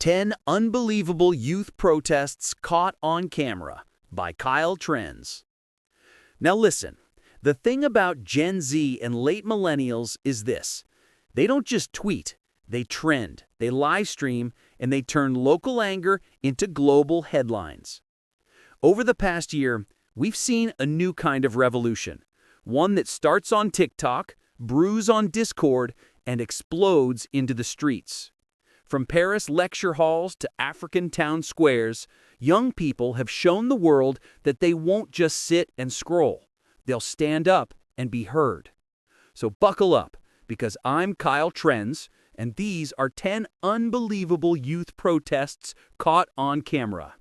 10 Unbelievable Youth Protests Caught on Camera by Kyle Trends. Now listen, the thing about Gen Z and late millennials is this. They don't just tweet, they trend, they live stream, and they turn local anger into global headlines. Over the past year, we've seen a new kind of revolution, one that starts on TikTok, brews on Discord, and explodes into the streets. From Paris lecture halls to African town squares, young people have shown the world that they won't just sit and scroll. They'll stand up and be heard. So buckle up, because I'm Kyle Trends, and these are 10 unbelievable youth protests caught on camera.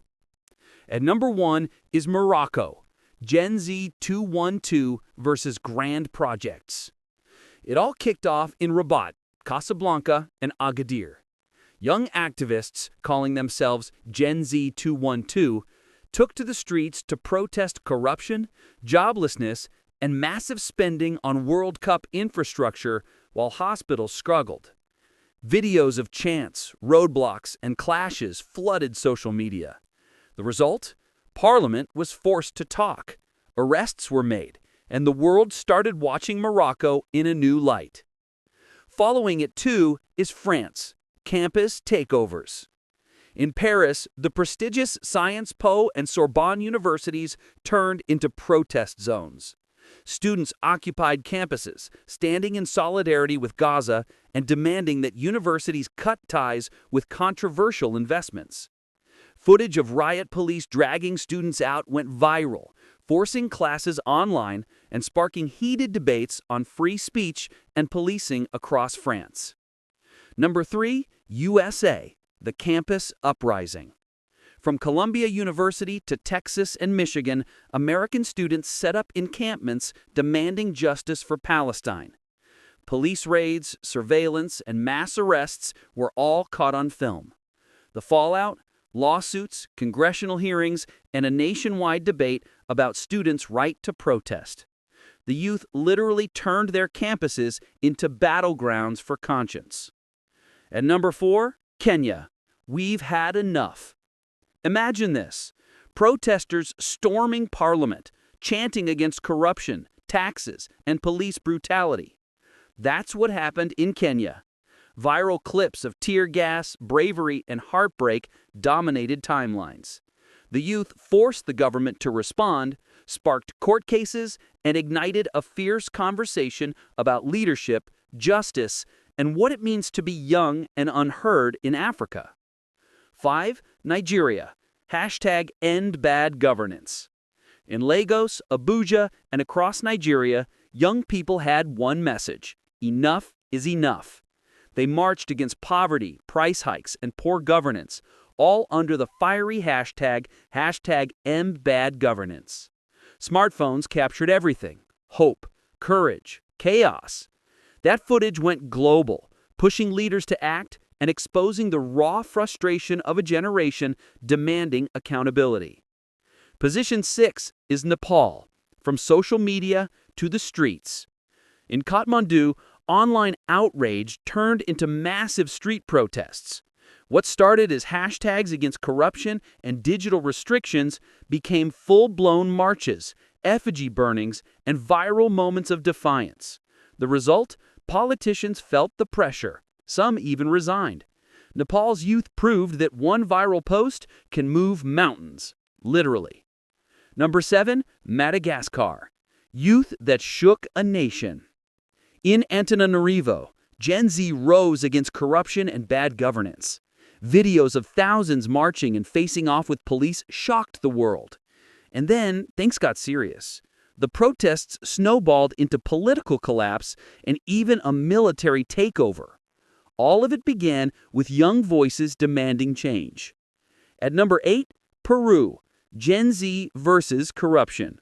At number 1 is Morocco, Gen Z 212 versus Grand Projects. It all kicked off in Rabat, Casablanca, and Agadir. Young activists, calling themselves Gen Z 212, took to the streets to protest corruption, joblessness, and massive spending on World Cup infrastructure while hospitals struggled. Videos of chants, roadblocks, and clashes flooded social media. The result? Parliament was forced to talk. Arrests were made, and the world started watching Morocco in a new light. Following it, too, is France. Campus takeovers. In Paris, the prestigious Sciences Po and Sorbonne universities turned into protest zones. Students occupied campuses, standing in solidarity with Gaza and demanding that universities cut ties with controversial investments. Footage of riot police dragging students out went viral, forcing classes online and sparking heated debates on free speech and policing across France. Number 3, USA, the campus uprising. From Columbia University to Texas and Michigan, American students set up encampments demanding justice for Palestine. Police raids, surveillance, and mass arrests were all caught on film. The fallout? Lawsuits, congressional hearings, and a nationwide debate about students' right to protest. The youth literally turned their campuses into battlegrounds for conscience. At number 4, Kenya. We've had enough. Imagine this. Protesters storming parliament, chanting against corruption, taxes, and police brutality. That's what happened in Kenya. Viral clips of tear gas, bravery, and heartbreak dominated timelines. The youth forced the government to respond, sparked court cases, and ignited a fierce conversation about leadership, justice, and what it means to be young and unheard in Africa. 5. Nigeria. #End Bad Governance. In Lagos, Abuja, and across Nigeria, young people had one message: enough is enough. They marched against poverty, price hikes, and poor governance, all under the fiery hashtag #End Bad Governance. Smartphones captured everything: hope, courage, chaos. That footage went global, pushing leaders to act and exposing the raw frustration of a generation demanding accountability. Position 6 is Nepal, from social media to the streets. In Kathmandu, online outrage turned into massive street protests. What started as hashtags against corruption and digital restrictions became full-blown marches, effigy burnings, and viral moments of defiance. The result? Politicians felt the pressure. Some even resigned. Nepal's youth proved that one viral post can move mountains, literally. Number 7, Madagascar. Youth that shook a nation. In Antananarivo, Gen Z rose against corruption and bad governance. Videos of thousands marching and facing off with police shocked the world. And then things got serious. The protests snowballed into political collapse and even a military takeover. All of it began with young voices demanding change. At number 8, Peru, Gen Z versus corruption.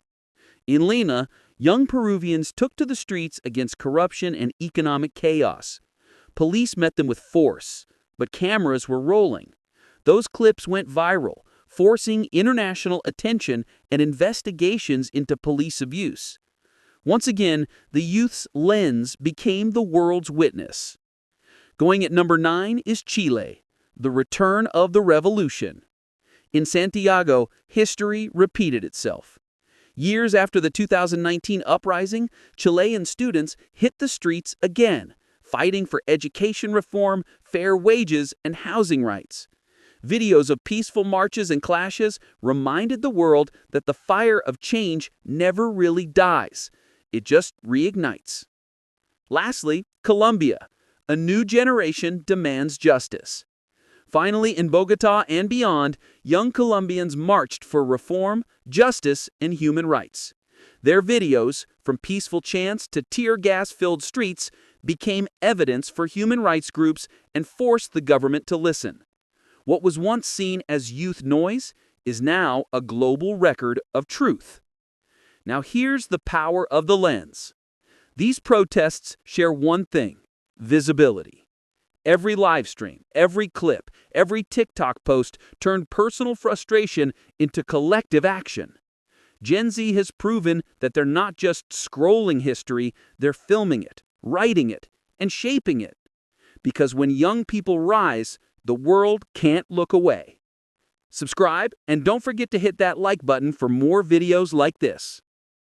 In Lima, young Peruvians took to the streets against corruption and economic chaos. Police met them with force, but cameras were rolling. Those clips went viral, forcing international attention and investigations into police abuse. Once again, the youth's lens became the world's witness. Going at number 9 is Chile, the return of the revolution. In Santiago, history repeated itself. Years after the 2019 uprising, Chilean students hit the streets again, fighting for education reform, fair wages, and housing rights. Videos of peaceful marches and clashes reminded the world that the fire of change never really dies. It just reignites. Lastly, Colombia. A new generation demands justice. Finally, in Bogotá and beyond, young Colombians marched for reform, justice, and human rights. Their videos, from peaceful chants to tear gas-filled streets, became evidence for human rights groups and forced the government to listen. What was once seen as youth noise is now a global record of truth. Now here's the power of the lens. These protests share one thing: visibility. Every live stream, every clip, every TikTok post turned personal frustration into collective action. Gen Z has proven that they're not just scrolling history, they're filming it, writing it, and shaping it. Because when young people rise, the world can't look away. Subscribe, and don't forget to hit that like button for more videos like this.